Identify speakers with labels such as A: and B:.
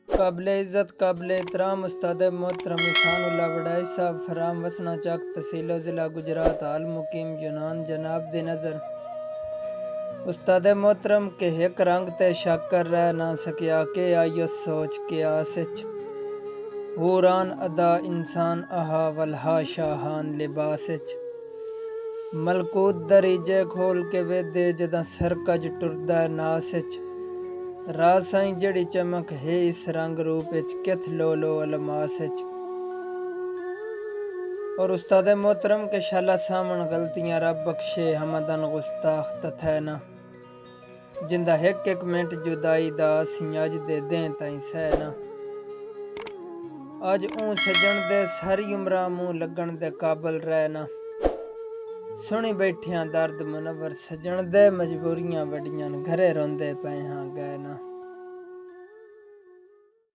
A: قابل عزت قابل احترام استاد محترم احسان اللہ وڈائی صاحب فرام وسنا چک تحصیل و ضلع گجرات حال مقیم یونان جناب دی نظر استاد محترم کے ایک رنگ تے شک کر رہ نہ سکیا کہ آئیو سوچ کے آسچ حوران ادا انسان اہا والہا شاہان لباسچ ملکوت دریجے کھول کے ویدے جداں سرکج ٹردہ ناسچ راز سائیں جڑی چمک ہے اس رنگ روپچ کت لولو الماسچ اور استاد محترم کے شالا سامن غلطیاں رب بخشے ہمدن گستاخ تتھینا جندہ ایک منٹ جدائی دا سیاج دے دیں تائیں سینا آج اون سجن دے ساری عمرہ منہ لگن دے قابل رہنا سنی بیٹھیاں درد منور سجن دے مجبوریاں وڈیاں گھرے روندے پے ہاں گئے نا